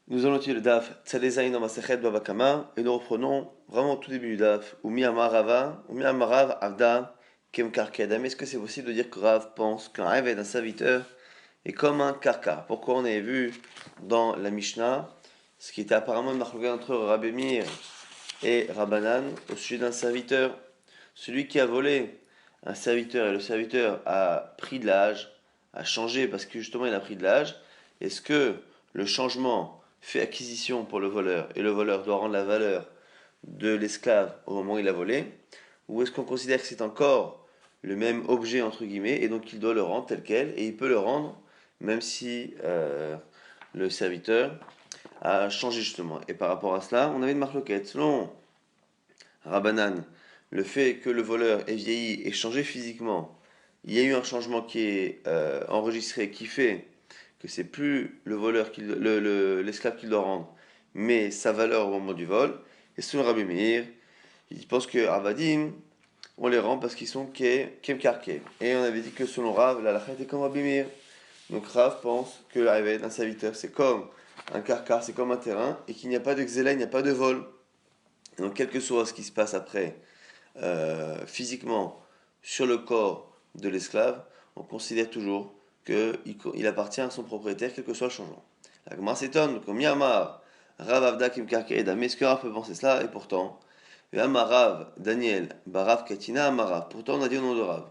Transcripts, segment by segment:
Nous allons étudier le DAF Tzadé dans Masechet Baba Kama et nous reprenons vraiment au tout début du DAF ou Mi Amarava ou Mi Amarav Avda Kem Karkedam. Est-ce que c'est possible de dire que Rav pense qu'un rêve d'un serviteur est comme un karka? Pourquoi on avait vu dans la Mishnah ce qui était apparemment une marque entre Rabbi Meir et Rabbanan au sujet d'un serviteur. Celui qui a volé un serviteur et le serviteur a pris de l'âge, a changé parce que justement il a pris de l'âge, est-ce que le changement fait acquisition pour le voleur et le voleur doit rendre la valeur de l'esclave au moment où il a volé? Ou est-ce qu'on considère que c'est encore le même objet entre guillemets et donc il doit le rendre tel quel et il peut le rendre même si le serviteur a changé justement. Et par rapport à cela, on avait une marloquette. Selon Rabbanan, le fait que le voleur ait vieilli et changé physiquement, il y a eu un changement qui est enregistré qui fait que c'est plus le voleur l'esclave qui doit rendre, mais sa valeur au moment du vol. Et selon Rabbi Meir, il pense que Avadim, on les rend parce qu'ils sont Kemkarke. Et on avait dit que selon Rav, la lacha était comme Rabbi Meir. Donc Rav pense que Aved, un serviteur, c'est comme un carcar, c'est comme un terrain, et qu'il n'y a pas de xéla, il n'y a pas de vol. Donc quel que soit ce qui se passe après, physiquement, sur le corps de l'esclave, on considère toujours qu'il appartient à son propriétaire, quel que soit le changement. La Gemara s'étonne, comme Yamar, Rav Avda Kim Karkeeda, mais est-ce que Rav peut penser cela? Et pourtant, Rav Daniel, Barav Katina, Amarav. Pourtant, on a dit au nom de Rav.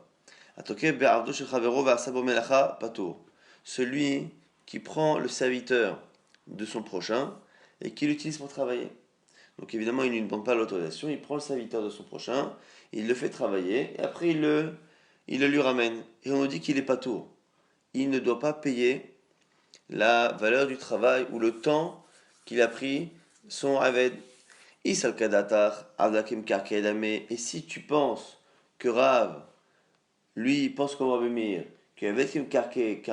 Atokeb Be'avdo Shechavero Ve'asabo Melacha Pato. Celui qui prend le serviteur de son prochain et qui l'utilise pour travailler. Donc évidemment, il ne lui demande pas l'autorisation, il prend le serviteur de son prochain, il le fait travailler, et après il le lui ramène. Et on nous dit qu'il est pas tour. Il ne doit pas payer la valeur du travail ou le temps qu'il a pris son aved. Isal kadatar, avdakim karkedame. Et si tu penses que Rav, lui, pense comme Rabbi Meir, qu'un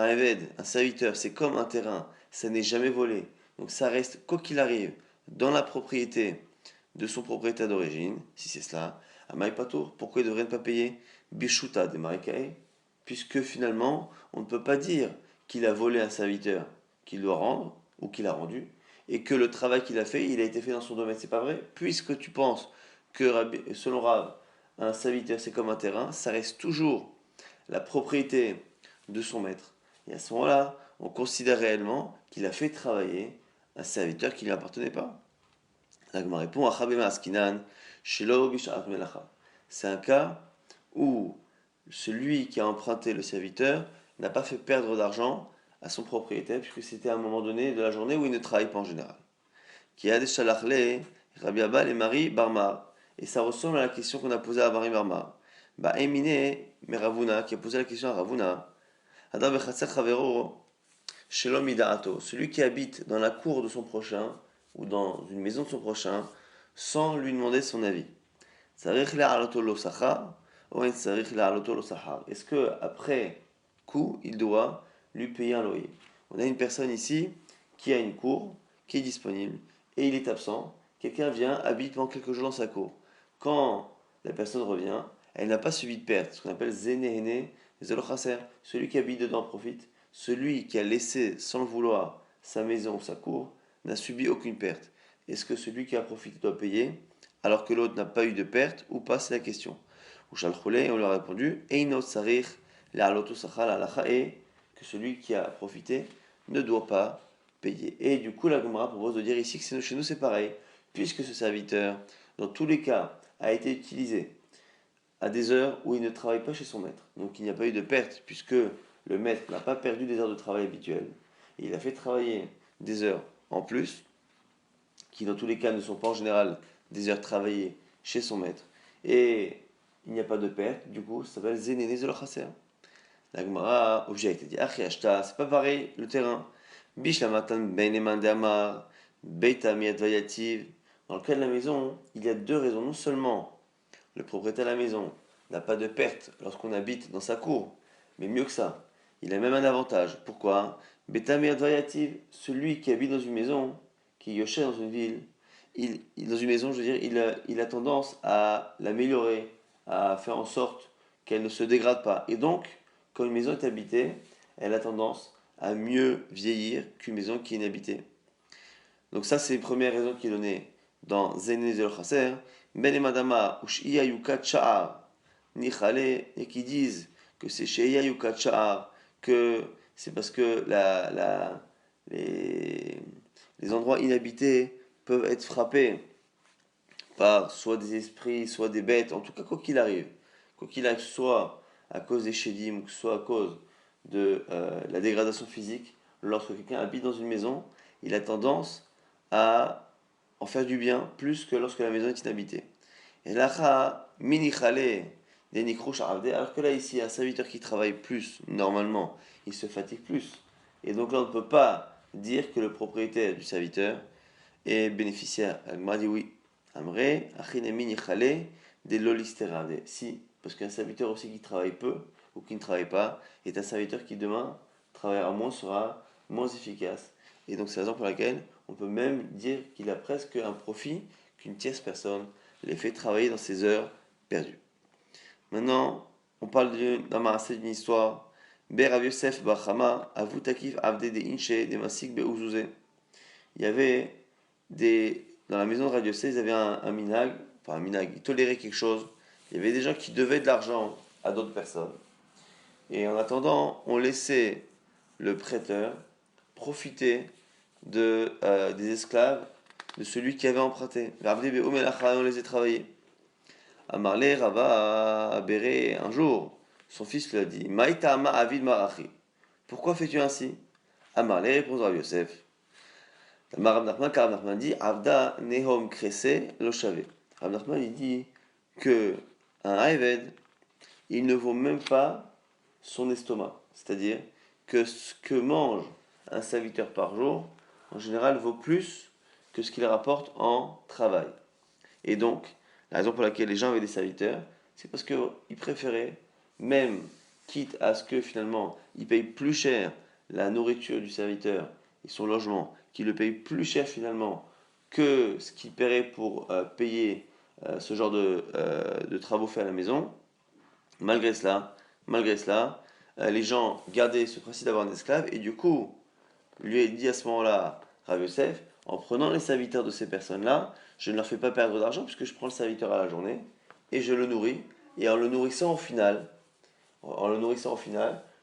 aved, un serviteur, c'est comme un terrain, ça n'est jamais volé. Donc ça reste, quoi qu'il arrive, dans la propriété de son propriétaire d'origine, si c'est cela, à Maïpatour, pourquoi il devrait ne pas payer Bishuta de Marikae? Puisque finalement, on ne peut pas dire qu'il a volé un serviteur qu'il doit rendre, ou qu'il a rendu, et que le travail qu'il a fait, il a été fait dans son domaine. C'est pas vrai? Puisque tu penses que, selon Rav, un serviteur c'est comme un terrain, ça reste toujours la propriété de son maître. Et à ce moment-là, on considère réellement qu'il a fait travailler un serviteur qui ne lui appartenait pas. L'agma répond c'est un cas où celui qui a emprunté le serviteur n'a pas fait perdre d'argent à son propriétaire, puisque c'était à un moment donné de la journée où il ne travaille pas en général. Qui a des shalachle, Rabbi Abba et Marie Barma. Et ça ressemble à la question qu'on a posée à Marie Barma. Bah, Emine, mais Ravuna, qui a posé la question à Ravuna. Adam vechatzer chavero, shelom midaato. Celui qui habite dans la cour de son prochain, ou dans une maison de son prochain, sans lui demander son avis. Est-ce que après coup, il doit lui payer un loyer? On a une personne ici qui a une cour, qui est disponible, et il est absent. Quelqu'un vient, habite pendant quelques jours dans sa cour. Quand la personne revient, elle n'a pas subi de perte, ce qu'on appelle zénéhéné, zélochaser. Celui qui habite dedans profite. Celui qui a laissé sans le vouloir sa maison ou sa cour n'a subi aucune perte. Est-ce que celui qui a profité doit payer alors que l'autre n'a pas eu de perte ou pas? C'est la question. Ou Shalchoulé, on lui a répondu Einot Sarich, l'Aloto Sachal Alacha, et que celui qui a profité ne doit pas payer. Et du coup, la Gemara propose de dire ici que chez nous c'est pareil, puisque ce serviteur, dans tous les cas, a été utilisé à des heures où il ne travaille pas chez son maître. Donc il n'y a pas eu de perte, puisque le maître n'a pas perdu des heures de travail habituelles. Et il a fait travailler des heures en plus, qui dans tous les cas ne sont pas en général des heures travaillées chez son maître. Et il n'y a pas de perte, du coup, ça s'appelle Zénéné Zolochaser. La Gemara objecte, elle dit Achiashta, c'est pas pareil le terrain. Bishlamatan Beineman de Amar, Beita Miadvayativ. Dans le cas de la maison, il y a deux raisons. Non seulement le propriétaire de la maison n'a pas de perte lorsqu'on habite dans sa cour, mais mieux que ça, il a même un avantage. Pourquoi? Beita Miadvayativ, celui qui habite dans une maison, qui est Yoshe dans une ville, dans une maison, je veux dire, il a tendance à l'améliorer, à faire en sorte qu'elle ne se dégrade pas. Et donc, quand une maison est habitée, elle a tendance à mieux vieillir qu'une maison qui est inhabitée. Donc ça, c'est une première raison qui est donnée dans Zeynez el Chaser. Ben et Madama, Ushia Yukat Sha'ar, Nichale, et qui disent que c'est Sheia Yukat Sha'ar, que c'est parce que les, les endroits inhabités peuvent être frappés par soit des esprits, soit des bêtes, en tout cas quoi qu'il arrive, soit à cause des shédim, ou soit à cause de la dégradation physique, lorsque quelqu'un habite dans une maison, il a tendance à en faire du bien plus que lorsque la maison est inhabitée. Et là, mini khale des nikrouch alors que là ici, un serviteur qui travaille plus, normalement, il se fatigue plus. Et donc là, on ne peut pas dire que le propriétaire du serviteur est bénéficiaire. Elle dit oui. Amré, achinemi nichale, des lolisterade. Si, parce qu'un serviteur aussi qui travaille peu ou qui ne travaille pas est un serviteur qui demain travaillera moins, sera moins efficace. Et donc c'est la raison pour laquelle on peut même dire qu'il a presque un profit qu'une tierce personne les fait travailler dans ses heures perdues. Maintenant, on parle d'un marasé d'une histoire. Ber Rav Yosef Bachama, Avutakif Avde de Inche, de Masik Beouzouzé. Il y avait dans la maison de Radio C, ils avaient un minag, enfin un minag, ils toléraient quelque chose. Il y avait des gens qui devaient de l'argent à d'autres personnes. Et en attendant, on laissait le prêteur profiter des esclaves de celui qui avait emprunté. On les a travaillés. Amarle Rava Béré, un jour, son fils lui a dit Maïta ama avid marachi. Pourquoi fais-tu ainsi? Amarle répond Rav Yosef. Rav Nachman, car Rav Nachman dit Avda nehom krese lo shave. Rav Nachman il dit que un Ayved, il ne vaut même pas son estomac. C'est-à-dire que ce que mange un serviteur par jour, en général, vaut plus que ce qu'il rapporte en travail. Et donc, la raison pour laquelle les gens avaient des serviteurs, c'est parce qu'ils préféraient, même quitte à ce que finalement, ils payent plus cher la nourriture du serviteur et son logement, qu'ils le payent plus cher finalement que ce qu'ils paieraient pour payer ce genre de travaux faits à la maison. Malgré cela, les gens gardaient ce principe d'avoir un esclave et du coup, lui a dit à ce moment-là, Rav Yosef, en prenant les serviteurs de ces personnes-là, je ne leur fais pas perdre d'argent puisque je prends le serviteur à la journée et je le nourris. Et en le nourrissant au final,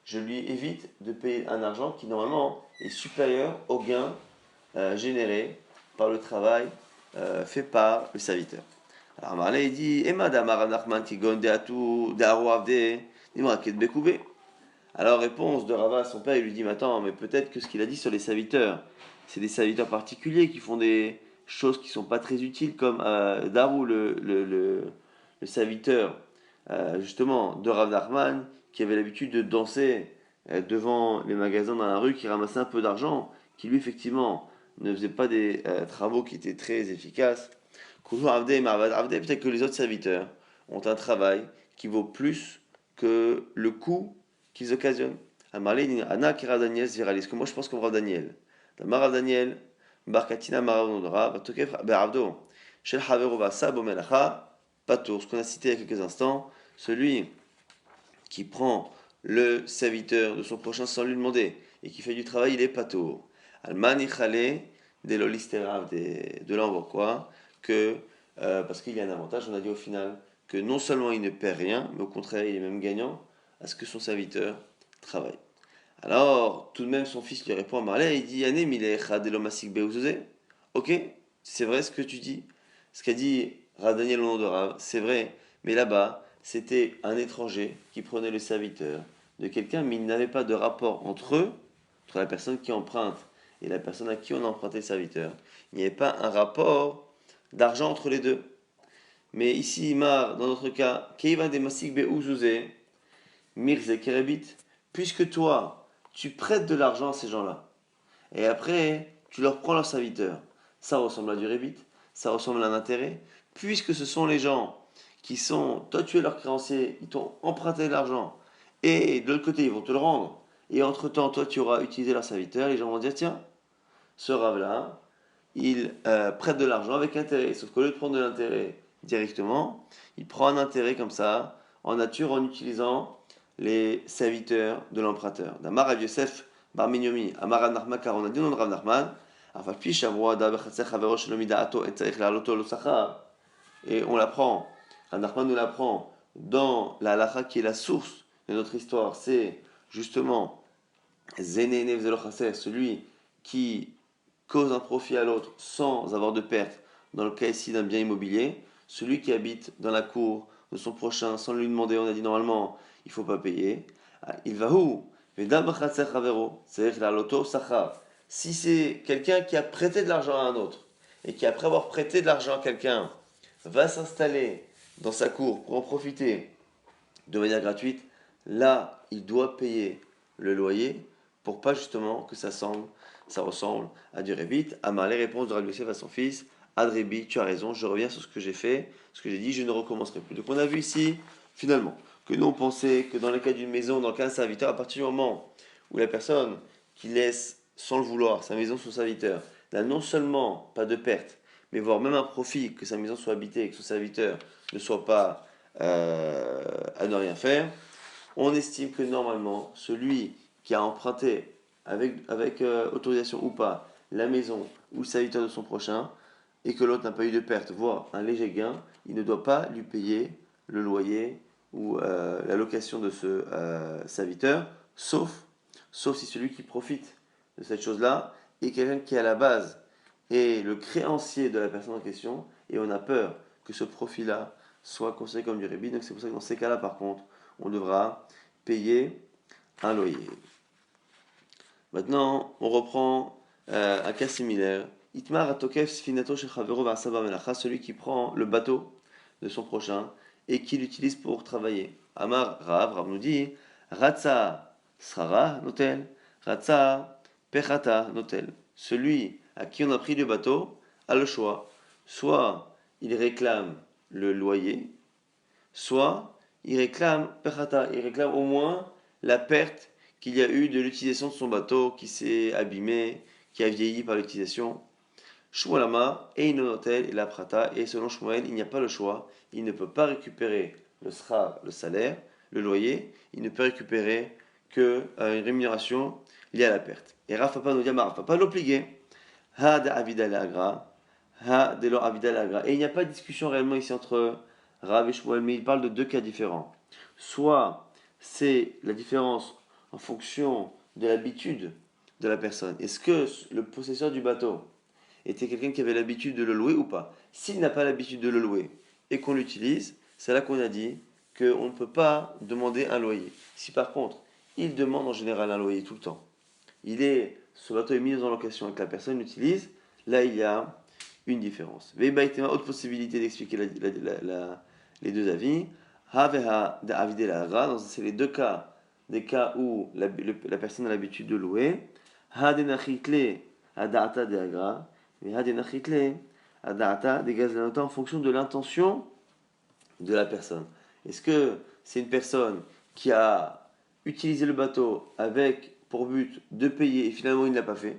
je lui évite de payer un argent qui normalement est supérieur au gain généré par le travail fait par le serviteur. Alors Marley dit Emma damar Nachman tigon deatu dearu avde nimraket bekoube. Alors réponse de Rava à son père, il lui dit mais attends, mais peut-être que ce qu'il a dit sur les serviteurs, c'est des serviteurs particuliers qui font des choses qui sont pas très utiles comme Daru le serviteur justement de Rav Nachman qui avait l'habitude de danser devant les magasins dans la rue, qui ramassait un peu d'argent, qui lui effectivement ne faisait pas des travaux qui étaient très efficaces. Peut-être que les autres serviteurs ont un travail qui vaut plus que le coût qu'ils occasionnent. Anna Kira Daniel Zviralis, que moi je pense qu'on Rav Daniel. Marav Daniel, Barkatina Marav Nodra, Batokef Be'avdo, Shel Haverova Sabo Melacha, Patour, ce qu'on a cité il y a quelques instants, celui qui prend le serviteur de son prochain sans lui demander et qui fait du travail, il est Patour. Almani Khale, de l'olisterav, de là on voit quoi? Que, parce qu'il y a un avantage, on a dit au final que non seulement il ne perd rien, mais au contraire il est même gagnant à ce que son serviteur travaille. Alors, tout de même, son fils lui répond à Marley, il dit Ané milecha de l'omasik beuzose. Ok, c'est vrai ce que tu dis. Ce qu'a dit Rav Daniel au nom de Rav, c'est vrai, mais là-bas, c'était un étranger qui prenait le serviteur de quelqu'un, mais il n'avait pas de rapport entre eux, entre la personne qui emprunte et la personne à qui on a emprunté le serviteur. Il n'y avait pas un rapport d'argent entre les deux. Mais ici, Mar, dans notre cas, Keiva de Masik Beuzose, Mirze Kerebit, puisque toi, tu prêtes de l'argent à ces gens-là, et après, tu leur prends leur serviteur, ça ressemble à du rébit, ça ressemble à un intérêt, puisque ce sont les gens qui sont, toi tu es leur créancier, ils t'ont emprunté de l'argent, et de l'autre côté, ils vont te le rendre, et entre-temps, toi tu auras utilisé leur serviteur, les gens vont dire, tiens, ce rave-là, il prête de l'argent avec intérêt, sauf qu'au lieu de prendre de l'intérêt directement, il prend un intérêt comme ça, en nature, en utilisant les serviteurs de l'emprunteur. Damar Rav Yosef Bar Minyomi, Amar Rav Nachman, car on a dit au nom de Rav Nachman, Et on l'apprend, Nachman nous l'apprend dans la halakha qui est la source de notre histoire. C'est justement celui qui cause un profit à l'autre sans avoir de perte, dans le cas ici d'un bien immobilier, celui qui habite dans la cour de son prochain sans lui demander, on a dit normalement, il ne faut pas payer. Il va où? C'est-à-dire la loto sachar. Si c'est quelqu'un qui a prêté de l'argent à un autre, et qui après avoir prêté de l'argent à quelqu'un, va s'installer dans sa cour pour en profiter de manière gratuite, là, il doit payer le loyer pour pas justement que ça ressemble à du rébit. Amar les réponses de Rabbi Yosef à son fils, Adrébi, tu as raison, je reviens sur ce que j'ai fait, ce que j'ai dit, je ne recommencerai plus. Donc on a vu ici, finalement, que nous on pensait que dans le cas d'une maison, dans le cas d'un serviteur, à partir du moment où la personne qui laisse sans le vouloir sa maison sous serviteur n'a non seulement pas de perte, mais voire même un profit, que sa maison soit habitée et que son serviteur ne soit pas à ne rien faire, on estime que normalement, celui qui a emprunté avec autorisation ou pas la maison ou le serviteur de son prochain, et que l'autre n'a pas eu de perte, voire un léger gain, il ne doit pas lui payer le loyer ou la location de ce serviteur, sauf si celui qui profite de cette chose-là est quelqu'un qui à la base est le créancier de la personne en question, et on a peur que ce profit-là soit considéré comme du rébit. Donc c'est pour ça que dans ces cas-là, par contre, on devra payer un loyer. Maintenant, on reprend un cas similaire. Itmar atokef sfinato shechavero v'asaba melacha, celui qui prend le bateau de son prochain et qui l'utilise pour travailler. Amar Rav nous dit, Ratsa srara notel, Ratsa pechata notel. Celui à qui on a pris le bateau a le choix. Soit il réclame le loyer, soit il réclame pechata, il réclame au moins la perte qu'il y a eu de l'utilisation de son bateau qui s'est abîmé, qui a vieilli par l'utilisation. Shmuelama et Inonotel et la prata, et selon Shmuel, il n'y a pas le choix, il ne peut pas récupérer le sra, le salaire, le loyer, il ne peut récupérer que une rémunération liée à la perte. Et Rav Papa nous dit, Rav Papa l'obligé, ha de avida l'agra, ha de lo avida l'agra. Et il n'y a pas de discussion réellement ici entre Rav et Shmuel, mais il parle de deux cas différents. Soit c'est la différence en fonction de l'habitude de la personne. Est-ce que le possesseur du bateau était quelqu'un qui avait l'habitude de le louer ou pas? S'il n'a pas l'habitude de le louer et qu'on l'utilise, c'est là qu'on a dit qu'on ne peut pas demander un loyer. Si par contre, il demande en général un loyer tout le temps, ce bateau est mis en location et que la personne l'utilise, là il y a une différence. Veibaïtema, autre possibilité d'expliquer les deux avis. Haveha da avide la gra, c'est les deux cas, des cas où la personne a l'habitude de louer. Hadenachitle adata de agra, mais hadenachitle adata de gazlanota en fonction de l'intention de la personne. Est-ce que c'est une personne qui a utilisé le bateau avec pour but de payer et finalement il ne l'a pas fait?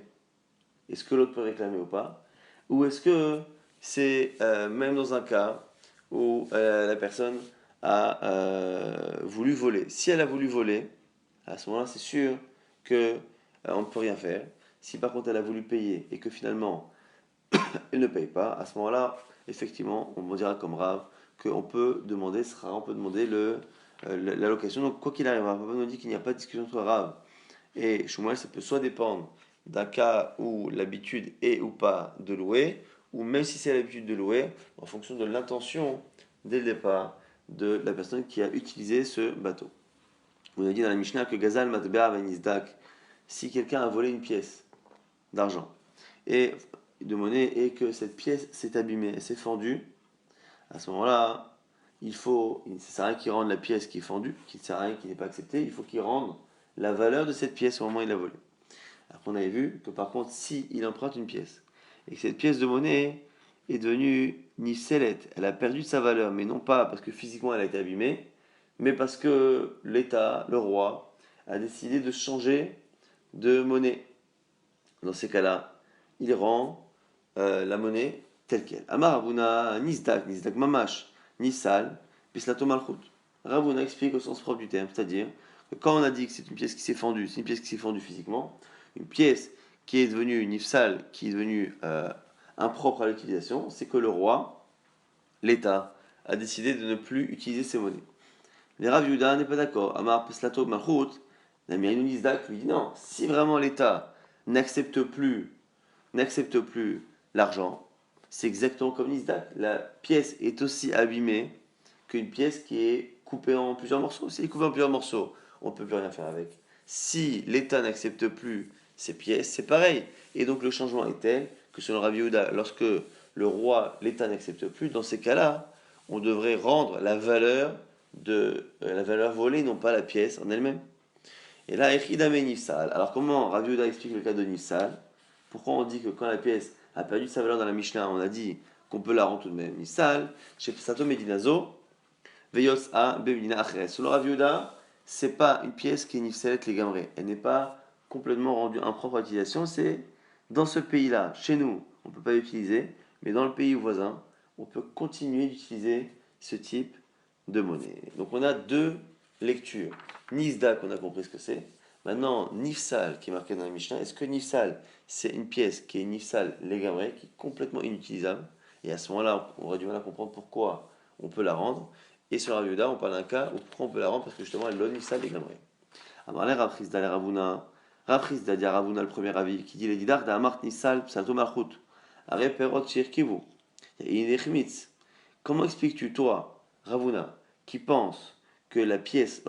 Est-ce que l'autre peut réclamer ou pas? Ou est-ce que c'est même dans un cas où la personne a voulu voler? Si elle a voulu voler, à ce moment-là, c'est sûr que on ne peut rien faire. Si par contre elle a voulu payer et que finalement elle ne paye pas, à ce moment-là, effectivement, on dira comme Rav qu'on peut demander, on peut demander l'allocation. Donc quoi qu'il arrive, Rav nous dit qu'il n'y a pas de discussion entre Rav et Shmuel, ça peut soit dépendre d'un cas où l'habitude est ou pas de louer, ou même si c'est l'habitude de louer, en fonction de l'intention dès le départ de la personne qui a utilisé ce bateau. On a dit dans la Mishnah que Gazal Matbea Venizdak, si quelqu'un a volé une pièce d'argent et de monnaie et que cette pièce s'est abîmée, s'est fendue, à ce moment-là, il ne sert à rien qu'il rende la pièce qui est fendue, qu'il ne sert à rien qui n'est pas acceptée, il faut qu'il rende la valeur de cette pièce au moment où il l'a volée. Alors qu'on avait vu que par contre, si il emprunte une pièce et que cette pièce de monnaie est devenue nifselet, elle a perdu de sa valeur, mais non pas parce que physiquement elle a été abîmée, mais parce que l'État, le roi, a décidé de changer de monnaie. Dans ces cas-là, il rend la monnaie telle qu'elle. Amar Ravuna, Nisdak Mamash, Nisal, Pislato Malchut. Ravuna explique au sens propre du terme, c'est-à-dire que quand on a dit que c'est une pièce qui s'est fendue, c'est une pièce qui s'est fendue physiquement, une pièce qui est devenu nifsal, qui est devenu impropre à l'utilisation, c'est que le roi, l'État, a décidé de ne plus utiliser ces monnaies. Les Rav Yehuda n'est pas d'accord. Amar Peslato Malchut, Namirinu Nizdak lui dit non, si vraiment l'État n'accepte plus l'argent, c'est exactement comme Nizdak. La pièce est aussi abîmée qu'une pièce qui est coupée en plusieurs morceaux. Si elle est coupée en plusieurs morceaux, on ne peut plus rien faire avec. Si l'État n'accepte plus ces pièces, c'est pareil. Et donc le changement est tel que selon Rav Yehuda, lorsque le roi, l'État n'accepte plus, dans ces cas-là, on devrait rendre la valeur volée, non pas la pièce en elle-même. Et là, Echidame Nifsal. Alors comment Rav Yehuda explique le cas de Nifsal? Pourquoi on dit que quand la pièce a perdu sa valeur dans la Mishnah, on a dit qu'on peut la rendre tout de même Nifsal? Chez Sato Medinazo, Veyos A Bemina Acheres. Selon Rav Yehuda, c'est pas une pièce qui est Nifsalet les gamrés. Elle n'est pas complètement rendue impropre à l'utilisation. C'est dans ce pays-là, chez nous, on ne peut pas l'utiliser, mais dans le pays voisin, on peut continuer d'utiliser ce type de monnaie. Donc on a deux lectures. Nizda, qu'on a compris ce que c'est. Maintenant, Nifsal, qui est marqué dans la Mishnah. Est-ce que Nifsal, c'est une pièce qui est Nifsal Legamre, qui est complètement inutilisable? Et à ce moment-là, on aurait du mal à comprendre pourquoi on peut la rendre. Et sur la Yehuda, on parle d'un cas où pourquoi on peut la rendre? Parce que justement, elle est Nifsal Legamre. Amarle Raprizda le Ravuna. Raprizda dit à Ravuna, le premier avis, qui dit les Didar d'Amart Nifsal Psalto Malchut. Are Perot Shirkivu. Comment expliques-tu, toi, Ravuna, qui pense que la pièce,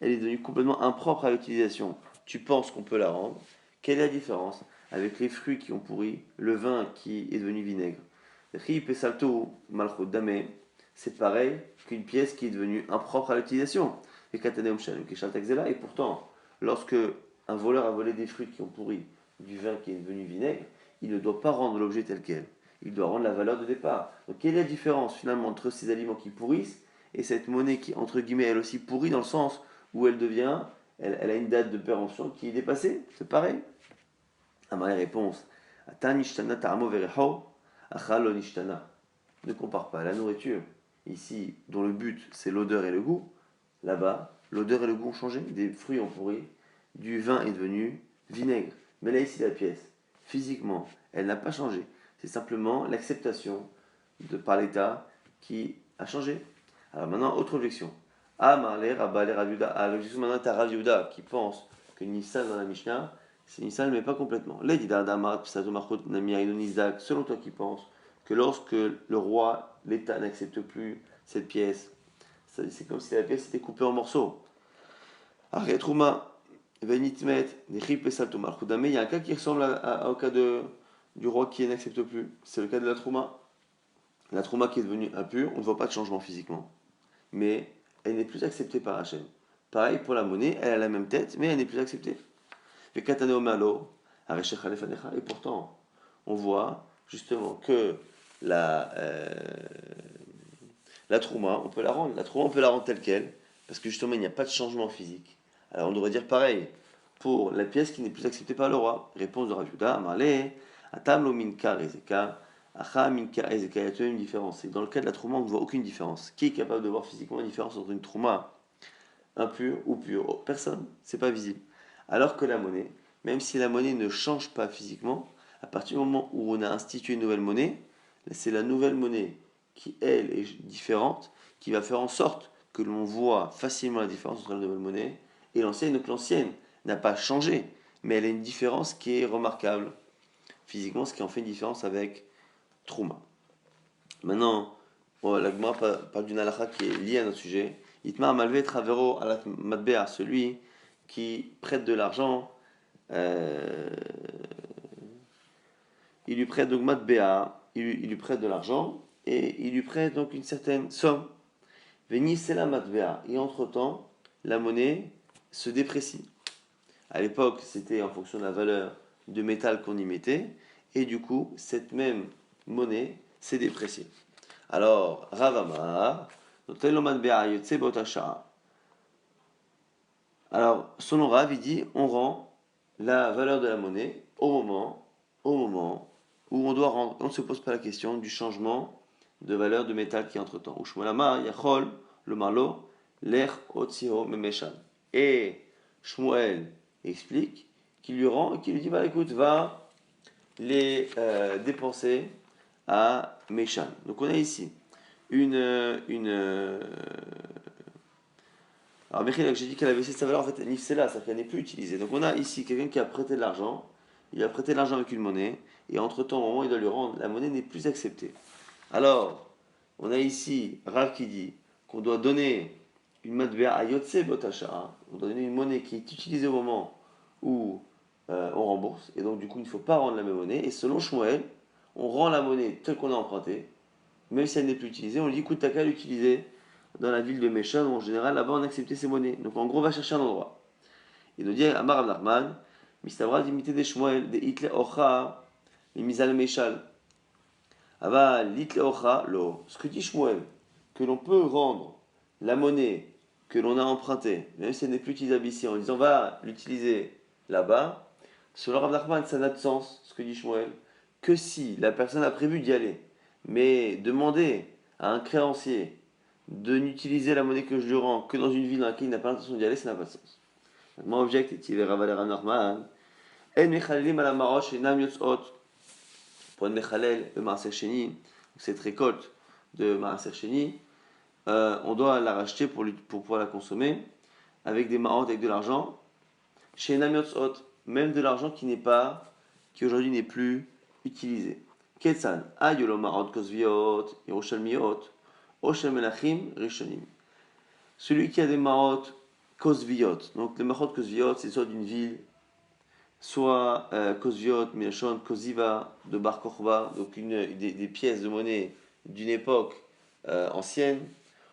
elle est devenue complètement impropre à l'utilisation, tu penses qu'on peut la rendre? Quelle est la différence avec les fruits qui ont pourri, le vin qui est devenu vinaigre? C'est pareil qu'une pièce qui est devenue impropre à l'utilisation. Et pourtant, lorsque un voleur a volé des fruits qui ont pourri, du vin qui est devenu vinaigre, il ne doit pas rendre l'objet tel quel. Il doit rendre la valeur de départ. Donc quelle est la différence finalement entre ces aliments qui pourrissent et cette monnaie qui, entre guillemets, elle aussi pourrit dans le sens où elle a une date de péremption qui est dépassée? C'est pareil. À ma réponse, ne compare pas la nourriture, ici, dont le but c'est l'odeur et le goût. Là-bas, l'odeur et le goût ont changé, des fruits ont pourri, du vin est devenu vinaigre. Mais là, ici, la pièce, physiquement, elle n'a pas changé. C'est simplement l'acceptation par l'État qui a changé. Alors maintenant, autre objection. Ah, Marler, Rabba, Raviuda. Ah, l'objection maintenant est à Raviuda qui pense que Nissan dans la Mishnah, c'est Nissan, mais pas complètement. Selon toi qui pense que lorsque le roi, l'État n'accepte plus cette pièce, c'est comme si la pièce était coupée en morceaux. Arrête Trouma, Venitmet, Nechip et Saltomar. Il y a un cas qui ressemble au cas du roi qui n'accepte plus. C'est le cas de la Trouma. La Trouma qui est devenue impure, on ne voit pas de changement physiquement. Mais elle n'est plus acceptée par Hachem. Pareil pour la monnaie, elle a la même tête, mais elle n'est plus acceptée. Et pourtant, on voit justement que la Trouma, on peut la rendre. La Trouma, on peut la rendre telle qu'elle, parce que justement, il n'y a pas de changement physique. Alors on devrait dire pareil pour la pièce qui n'est plus acceptée par le roi. Réponse de Rav Yehuda, Amarle, Atam lo minka rezeka, Acha minka ezeka. Il y a tout de même une différence. C'est que dans le cas de la Trouma, on ne voit aucune différence. Qui est capable de voir physiquement la différence entre une Trouma impure ou pure? Oh, personne, c'est pas visible. Alors que la monnaie, même si la monnaie ne change pas physiquement, à partir du moment où on a institué une nouvelle monnaie, c'est la nouvelle monnaie qui, elle, est différente, qui va faire en sorte que l'on voit facilement la différence entre la nouvelle monnaie et l'ancienne. Donc l'ancienne n'a pas changé, mais elle a une différence qui est remarquable physiquement, ce qui en fait une différence avec Trouma. Maintenant, la Gemara parle d'une halakha qui est liée à notre sujet. Itmar malvé travero alat matbea, celui qui prête de l'argent, il lui prête donc matbea, il lui prête de l'argent et il lui prête donc une certaine somme. Veni c'est la matbea, et entre-temps, la monnaie se déprécie. À l'époque, c'était en fonction de la valeur de métal qu'on y mettait, et du coup, cette même monnaie s'est dépréciée. Alors, Rav Amar, alors, selon Rav, il dit, on rend la valeur de la monnaie au moment où on doit rendre. On ne se pose pas la question du changement de valeur de métal qui est entre-temps. Ou Shmuel Yachol, le Marlo, l'Er Otsiro Memeshan. Et Shmuel explique qui lui rend et qui lui dit, bah écoute, va les dépenser à Meshan. Donc on a ici une alors Mechilek, j'ai dit qu'elle avait laissé sa valeur, en fait, c'est là, c'est-à-dire qu'elle n'est plus utilisée. Donc on a ici quelqu'un qui a prêté de l'argent, il a prêté de l'argent avec une monnaie, et entre-temps, au moment où il doit lui rendre, la monnaie n'est plus acceptée. Alors, on a ici Rav qui dit qu'on doit donner une matbea à Yotse Botacha, on doit donner une monnaie qui est utilisée au moment où on rembourse, et donc du coup il ne faut pas rendre la même monnaie, et selon Shmuel, on rend la monnaie telle qu'on a empruntée, même si elle n'est plus utilisée, on lui dit écoute, t'as qu'à l'utiliser dans la ville de Meshan, où en général là-bas on acceptait ces monnaies. Donc en gros, on va chercher un endroit. Il nous dit Amar Abnachman, Mistabra d'imiter des Shmuel, des Hitle Ocha, les Mizal Meshal. Ava l'Hitle Ocha, lo. Ce que dit Shmuel, que l'on peut rendre la monnaie que l'on a empruntée, même si elle n'est plus utilisable ici, en disant va l'utiliser là-bas, selon Rav Nachman, ça n'a de sens, ce que dit Shmuel, que si la personne a prévu d'y aller. Mais demander à un créancier de n'utiliser la monnaie que je lui rends que dans une ville dans laquelle il n'a pas l'intention d'y aller, ça n'a pas de sens. Moi, objecte, et il est ravaler Rav Nachman, En mechalelim ala marosh et nam yotzot, pour une mechalel, le maaser sheni, cette récolte de maaser sheni, on doit la racheter pour pouvoir la consommer avec des marottes, avec de l'argent, chez nam yotzot, même de l'argent qui aujourd'hui n'est plus utilisé. Ketsan, ayolo marot kosviot, yerushalmiot, oshel melachim rishonim. Celui qui a des marot kosviot, donc les marot kosviot, c'est soit d'une ville, soit kosviot, milachon, kosiva, de bar korba, donc des pièces de monnaie d'une époque ancienne,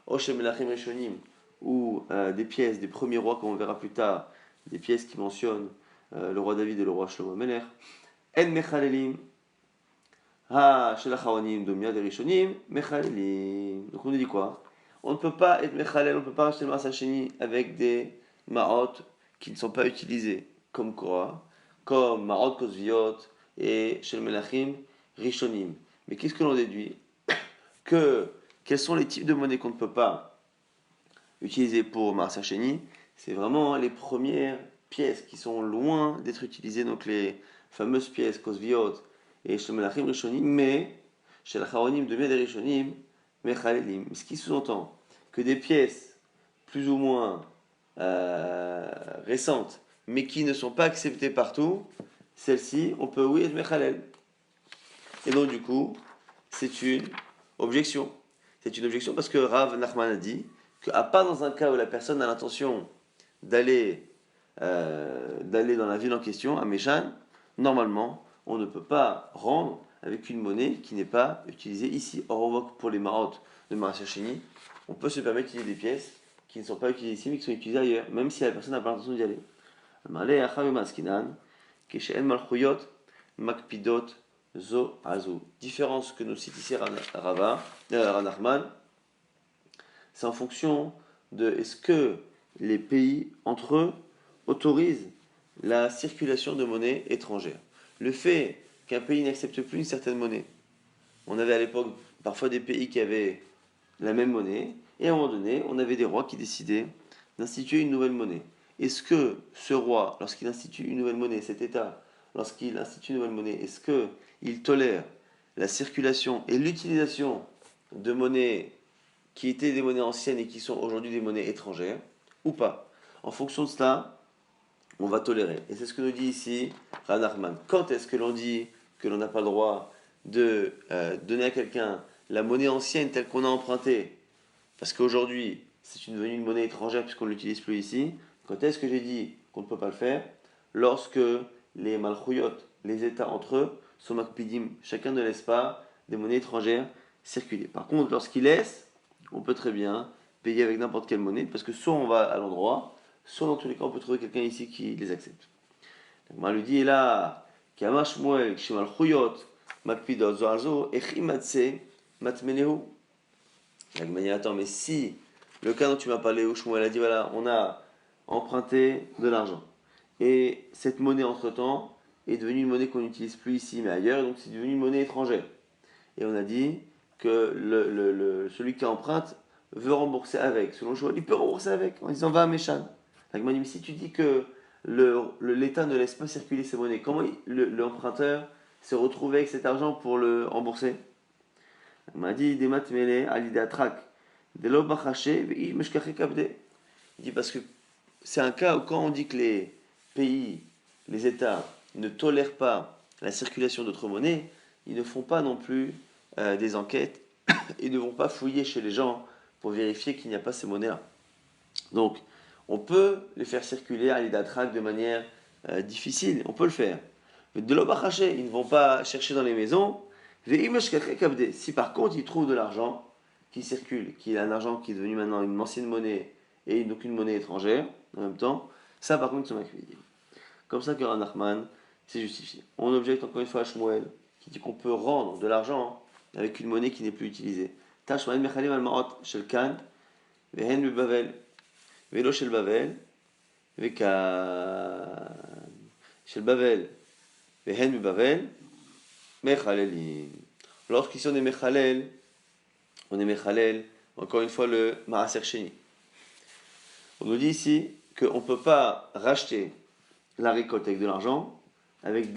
oshel melachim rishonim, ou des pièces des premiers rois, comme on verra plus tard, des pièces qui mentionnent le roi David et le roi Shlomo Melech. En mechalelim, ha shelacharonim domia des rishonim, mechalelim. Donc on nous dit quoi? On ne peut pas être mechalel, on ne peut pas racheter le masacheni avec des maot qui ne sont pas utilisés. Comme quoi? Comme maot kosviot et shel melachim rishonim. Mais qu'est-ce que l'on déduit? Quels sont les types de monnaies qu'on ne peut pas utiliser pour masacheni? C'est vraiment les premières pièces qui sont loin d'être utilisées, donc les fameuses pièces kosviot et shel melachim rishonim, mais shel charonim de des rishonim mechalelim. Ce qui sous-entend que des pièces plus ou moins récentes, mais qui ne sont pas acceptées partout, celles-ci, on peut oui être mechalel. Et donc du coup, c'est une objection. C'est une objection parce que Rav Nachman a dit qu'à part dans un cas où la personne a l'intention d'aller dans la ville en question, à Meshan, normalement, on ne peut pas rendre avec une monnaie qui n'est pas utilisée ici. Or, on voit que pour les marottes de Marachachini, on peut se permettre d'utiliser des pièces qui ne sont pas utilisées ici, mais qui sont utilisées ailleurs, même si la personne n'a pas l'intention d'y aller. Différence que nous cite ici Ranachman, c'est en fonction de est-ce que les pays entre eux autorisent la circulation de monnaie étrangère. Le fait qu'un pays n'accepte plus une certaine monnaie, on avait à l'époque parfois des pays qui avaient la même monnaie, et à un moment donné, on avait des rois qui décidaient d'instituer une nouvelle monnaie. Est-ce que ce roi, lorsqu'il institue une nouvelle monnaie, cet État, lorsqu'il institue une nouvelle monnaie, est-ce qu'il tolère la circulation et l'utilisation de monnaies qui étaient des monnaies anciennes et qui sont aujourd'hui des monnaies étrangères, ou pas? En fonction de cela, on va tolérer. Et c'est ce que nous dit ici Rav Nachman. Quand est-ce que l'on dit que l'on n'a pas le droit de donner à quelqu'un la monnaie ancienne telle qu'on a empruntée, parce qu'aujourd'hui c'est devenue une monnaie étrangère puisqu'on ne l'utilise plus ici? Quand est-ce que j'ai dit qu'on ne peut pas le faire? Lorsque les malchouyot, les États entre eux, sont makpidim, chacun ne laisse pas des monnaies étrangères circuler. Par contre, lorsqu'ils laissent, on peut très bien payer avec n'importe quelle monnaie, parce que soit on va à l'endroit, soit dans tous les cas on peut trouver quelqu'un ici qui les accepte. Donc on lui dit là, Kama Shmuel, Kshimal Chuyot, Makpidot, Zoazo, Echimatse, Matmenehu. Donc il dit attends, mais si le cas dont tu m'as parlé, où Shmuel a dit voilà, on a emprunté de l'argent, et cette monnaie entre-temps est devenue une monnaie qu'on n'utilise plus ici mais ailleurs, donc c'est devenu une monnaie étrangère. Et on a dit que celui qui emprunte veut rembourser avec. Selon Shmuel, il peut rembourser avec, en disant va à Meshan. Donc, mais si tu dis que l'État ne laisse pas circuler ces monnaies. Comment l'emprunteur s'est retrouvé avec cet argent pour le rembourser? Il m'a dit, il dit parce que c'est un cas où quand on dit que les pays, les États ne tolèrent pas la circulation d'autres monnaies, ils ne font pas non plus des enquêtes, ils ne vont pas fouiller chez les gens pour vérifier qu'il n'y a pas ces monnaies-là. Donc, on peut les faire circuler à l'idatrak de manière difficile, on peut le faire. Mais de l'obachaché, ils ne vont pas chercher dans les maisons. Si par contre ils trouvent de l'argent qui circule, qui est un argent qui est devenu maintenant une ancienne monnaie et donc une monnaie étrangère en même temps, ça par contre ils sont accueillis. Comme ça que Rav Nachman c'est justifié. On objecte encore une fois à Shmuel qui dit qu'on peut rendre de l'argent avec une monnaie qui n'est plus utilisée. Tashmael mechalim al ma'ot shel kan vehen bebavel velo shel bavel veka shel bavel vehen bebavel mechalelim. Lorsqu'ils sont des mechalel, on est mechalel, encore une fois le maaser sheni. On nous dit ici qu'on ne peut pas racheter la récolte avec de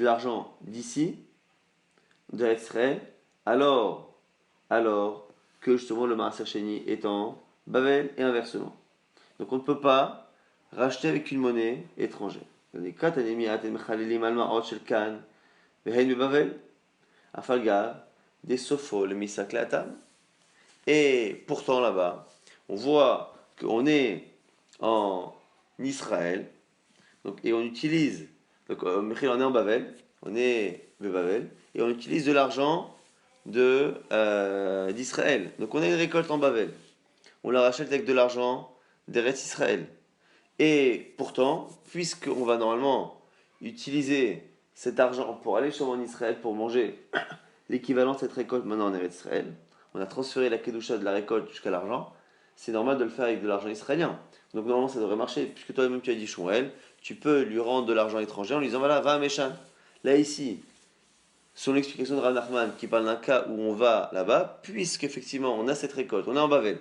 l'argent d'ici, de Israël, alors que justement le Maaser Sheni est en Babel et inversement. Donc on ne peut pas racheter avec une monnaie étrangère. Et pourtant là-bas, on voit qu'on est en Israël, donc, et on utilise, donc on est en Babel, on est de Babel, et on utilise de l'argent d'Israël. Donc on a une récolte en Babel, on la rachète avec de l'argent d'Eretz Israël. Et pourtant, puisqu'on va normalement utiliser cet argent pour aller sur en Israël pour manger l'équivalent de cette récolte maintenant en Eretz Israël, on a transféré la kedusha de la récolte jusqu'à l'argent, c'est normal de le faire avec de l'argent israélien. Donc normalement ça devrait marcher, puisque toi-même tu as dit Shmuel, tu peux lui rendre de l'argent étranger en lui disant voilà, va à Méchan. Là ici, selon l'explication de Rav Nachman qui parle d'un cas où on va là-bas, puisqu'effectivement on a cette récolte, on est en Bavel,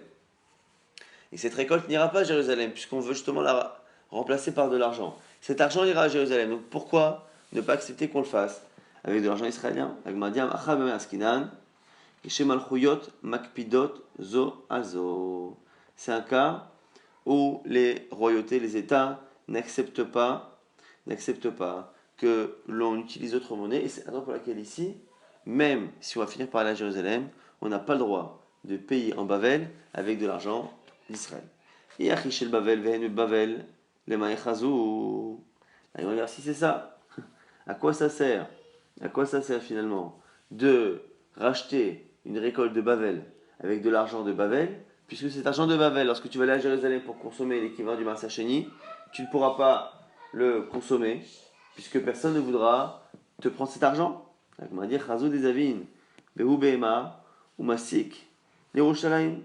et cette récolte n'ira pas à Jérusalem, puisqu'on veut justement la remplacer par de l'argent. Cet argent ira à Jérusalem, donc pourquoi ne pas accepter qu'on le fasse avec de l'argent israélien? C'est un cas où les royautés, les États n'acceptent pas que l'on utilise d'autres monnaies. Et c'est la raison pour laquelle ici, même si on va finir par aller à Jérusalem, on n'a pas le droit de payer en Bavel avec de l'argent d'Israël. Et Achishel Bavel, Vehenu Bavel, les Maïchazou. Allez, on regarde si c'est ça. À quoi ça sert? À quoi ça sert finalement de racheter une récolte de Bavel avec de l'argent de Bavel, puisque cet argent de Bavel, lorsque tu vas aller à Jérusalem pour consommer l'équivalent du Maaser Sheni, tu ne pourras pas le consommer, puisque personne ne voudra te prendre cet argent. On va dire Chazou des Avin, Behu Behema, ou Masik, l'Yerushalayim.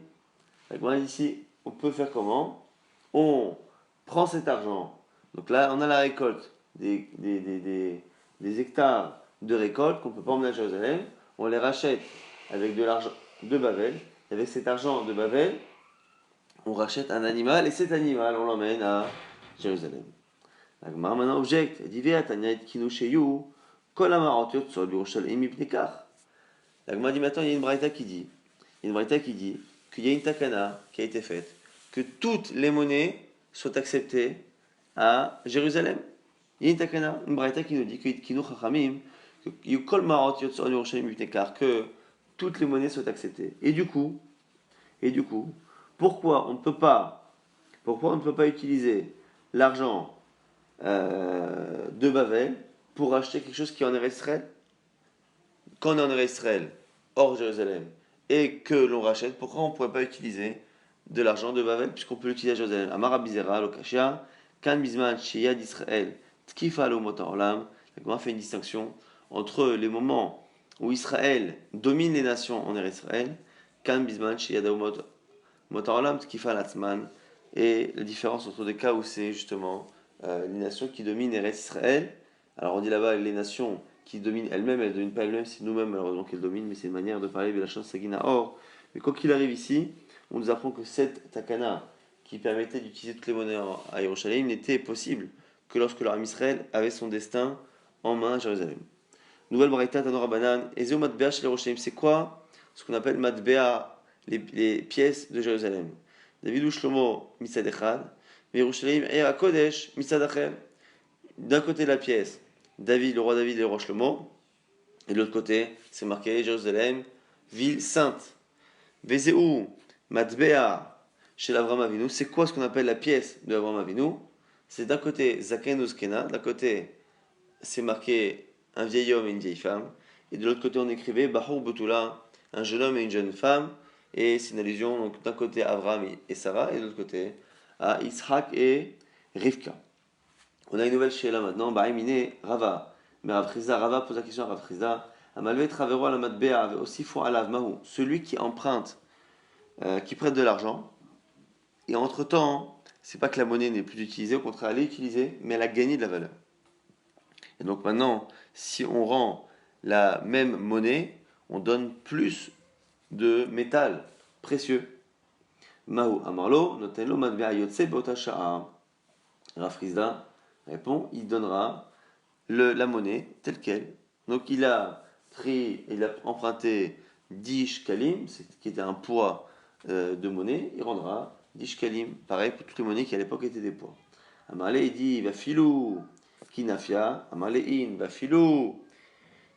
Ici, on peut faire comment? On prend cet argent. Donc là, on a la récolte des hectares de récolte qu'on ne peut pas emmener à Jérusalem. On les rachète avec de l'argent de Babel. Et avec cet argent de Babel, on rachète un animal et cet animal, on l'emmène à Jérusalem. La Gemara maintenant objecte. Elle dit la Gemara dit maintenant, il y a une braïta qui dit qu'il y a une takana qui a été faite, que toutes les monnaies soient acceptées à Jérusalem. Il y a une takana, une braïta qui nous dit que toutes les monnaies soient acceptées. Et du coup, pourquoi on ne peut pas utiliser l'argent de Bavel pour acheter quelque chose qui est en Israël? Quand on est en Israël, hors Jérusalem, et que l'on rachète, pourquoi on ne pourrait pas utiliser de l'argent de Bavel puisqu'on peut l'utiliser à Jérusalem? Amara Bizera, Lokashia, Kan Bizman, Sheyad Israël, Tkifa lo Mota Olam. La Gemara fait une distinction entre les moments où Israël domine les nations en Israël, Kan Bizman, Sheyad Mota Olam, Tkifa Latzman, et la différence entre des cas où c'est justement les nations qui dominent Israël. Alors on dit là-bas les nations qui dominent elles-mêmes, elles ne dominent pas elles-mêmes, c'est nous-mêmes malheureusement qu'elles dominent, mais c'est une manière de parler de la chance Sagina Or. Mais quoi qu'il arrive ici, on nous apprend que cette takana qui permettait d'utiliser toutes les monnaies à Yerushalayim n'était possible que lorsque le Ham Israël avait son destin en main à Jérusalem. Nouvelle Braïta, Tanora Banan, Ezeo Matbea chez les Rochaim. C'est quoi ce qu'on appelle Matbea, les pièces de Jérusalem? David ou Shlomo, Mitzad Echad, Yerushalayim et à Kodesh, Mitzad Acher. D'un côté la pièce, David, le roi David et le roi Shlomo, et de l'autre côté, c'est marqué Jérusalem, ville sainte. Vezeu, Matbea, chez l'Avram Avinu, c'est quoi ce qu'on appelle la pièce de l'Avram Avinu? C'est d'un côté Zaken Uskena, d'un côté c'est marqué un vieil homme et une vieille femme, et de l'autre côté on écrivait Bahur Betula, un jeune homme et une jeune femme, et c'est une allusion donc d'un côté à Abraham et Sarah, et de l'autre côté à Yitzhak et Rivka. On a une nouvelle chez là maintenant, Baïmine Rava. Mais Rav Chizda, Rava pose la question à Rav Chizda, Amalvet Ravero ala Matbea, aussi font alav Mahu, celui qui emprunte, qui prête de l'argent, et entre-temps, c'est pas que la monnaie n'est plus utilisée, au contraire elle est utilisée, mais elle a gagné de la valeur. Et donc maintenant, si on rend la même monnaie, on donne plus de métal précieux. Mahu Amarlo, notenlo matbea yotse beota sha'a. Rav Chizda répond, il donnera la monnaie telle quelle. Donc il a emprunté 10 shkalim, qui était un poids de monnaie, il rendra 10 shkalim. Pareil pour toutes les monnaies qui à l'époque étaient des poids. Amarle, il dit, va filou. Kinafia, Amarlein, Bafilou,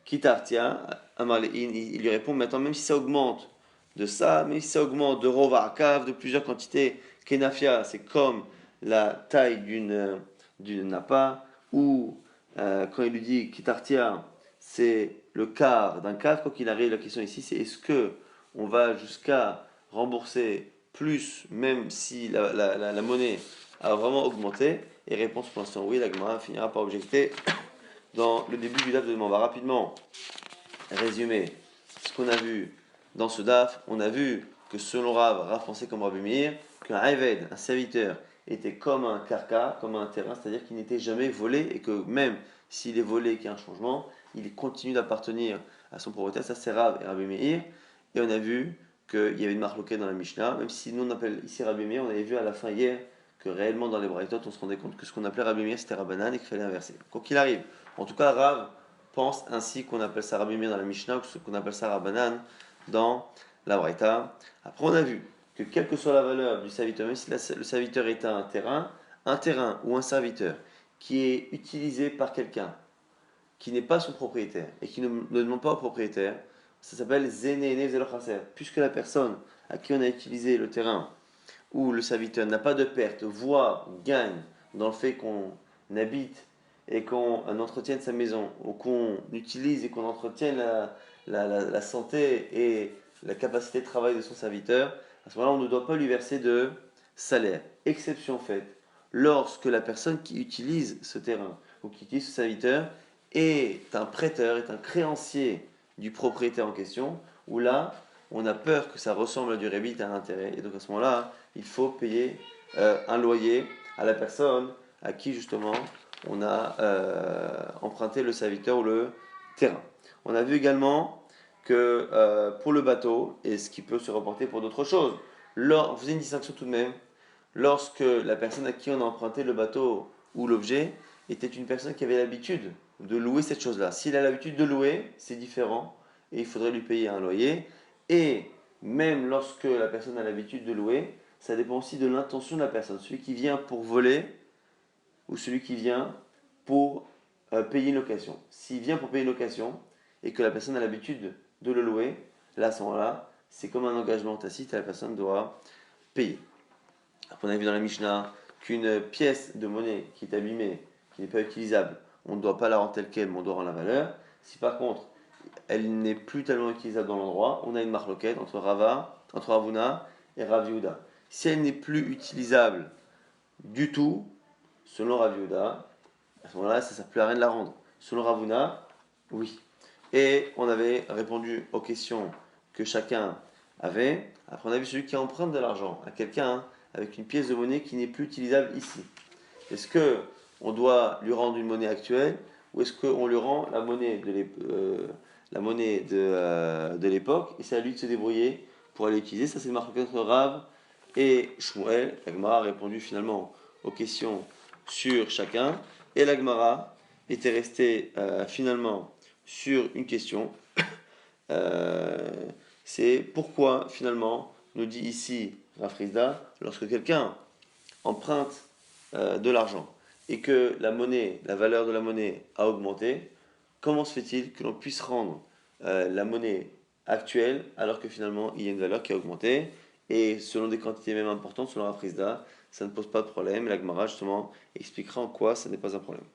Kitartia, Amarlein, il lui répond, mais attends, même si ça augmente de ça, même si ça augmente de Rovakav, de plusieurs quantités, Kinafia, c'est comme la taille d'une napa, ou quand il lui dit Kitartia, c'est le quart d'un quart, quoi qu'il arrive, la question ici, c'est est-ce que on va jusqu'à rembourser plus, même si la monnaie a vraiment augmenté? Et réponse pour l'instant oui, la Gemara finira par objecter dans le début du DAF de demain. On va rapidement résumer ce qu'on a vu dans ce DAF. On a vu que selon Rav pensait comme Rabbi Meir, qu'un Eved, un serviteur, était comme un karka, comme un terrain, c'est-à-dire qu'il n'était jamais volé et que même s'il est volé et qu'il y a un changement, il continue d'appartenir à son propriétaire. Ça c'est Rav et Rabbi Meir. Et on a vu qu'il y avait une marque dans la Mishnah, même si nous on appelle ici Rabbi Meir, on avait vu à la fin hier que réellement dans les Braïtot, on se rendait compte que ce qu'on appelait Rabbi Meir, c'était Rabbanan et qu'il fallait inverser. Quoi qu'il arrive, en tout cas, Rav pense ainsi qu'on appelle ça Rabbi Meir dans la Mishnah ou qu'on appelle ça Rabbanan dans la Braïta. Après, on a vu que quelle que soit la valeur du serviteur, même si le serviteur est un terrain ou un serviteur qui est utilisé par quelqu'un qui n'est pas son propriétaire et qui ne demande pas au propriétaire, ça s'appelle Zénéné Zelochaser. Puisque la personne à qui on a utilisé le terrain où le serviteur n'a pas de perte, voit, gagne dans le fait qu'on habite et qu'on entretienne sa maison, ou qu'on utilise et qu'on entretienne la santé et la capacité de travail de son serviteur, à ce moment-là, on ne doit pas lui verser de salaire. Exception faite, lorsque la personne qui utilise ce terrain ou qui utilise ce serviteur est un prêteur, est un créancier du propriétaire en question, où là, on a peur que ça ressemble à du rébit, à un intérêt. Et donc à ce moment-là, il faut payer un loyer à la personne à qui justement on a emprunté le serviteur ou le terrain. On a vu également que pour le bateau, et ce qui peut se reporter pour d'autres choses, on faisait une distinction tout de même, lorsque la personne à qui on a emprunté le bateau ou l'objet était une personne qui avait l'habitude de louer cette chose-là. S'il a l'habitude de louer, c'est différent, et il faudrait lui payer un loyer. Et même lorsque la personne a l'habitude de louer, ça dépend aussi de l'intention de la personne. Celui qui vient pour voler ou celui qui vient pour payer une location. S'il vient pour payer une location et que la personne a l'habitude de le louer, là à ce moment-là, c'est comme un engagement tacite et la personne doit payer. Après, on a vu dans la Mishnah qu'une pièce de monnaie qui est abîmée, qui n'est pas utilisable, on ne doit pas la rendre telle qu'elle, mais on doit rendre la valeur. Si par contre, elle n'est plus tellement utilisable dans l'endroit, on a une marloquette entre Ravuna et Rav Yehuda. Si elle n'est plus utilisable du tout, selon Rav Yehuda, à ce moment-là, ça ne sert plus à rien de la rendre. Selon Ravuna, oui. Et on avait répondu aux questions que chacun avait. Après, on a vu celui qui emprunte de l'argent à quelqu'un avec une pièce de monnaie qui n'est plus utilisable ici. Est-ce qu'on doit lui rendre une monnaie actuelle ou est-ce qu'on lui rend la monnaie de l'époque et c'est à lui de se débrouiller pour aller l'utiliser? Ça, c'est le marque entre Rav et Shmuel. La Gemara a répondu finalement aux questions sur chacun. Et la Gemara était restée finalement sur une question. Euh, c'est pourquoi finalement nous dit ici Rafrizda, lorsque quelqu'un emprunte de l'argent et que la monnaie, la valeur de la monnaie a augmenté, comment se fait-il que l'on puisse rendre la monnaie actuelle alors que finalement il y a une valeur qui a augmenté et selon des quantités même importantes, selon Rafrizda, ça ne pose pas de problème. Et la Gemara justement expliquera en quoi ça n'est pas un problème.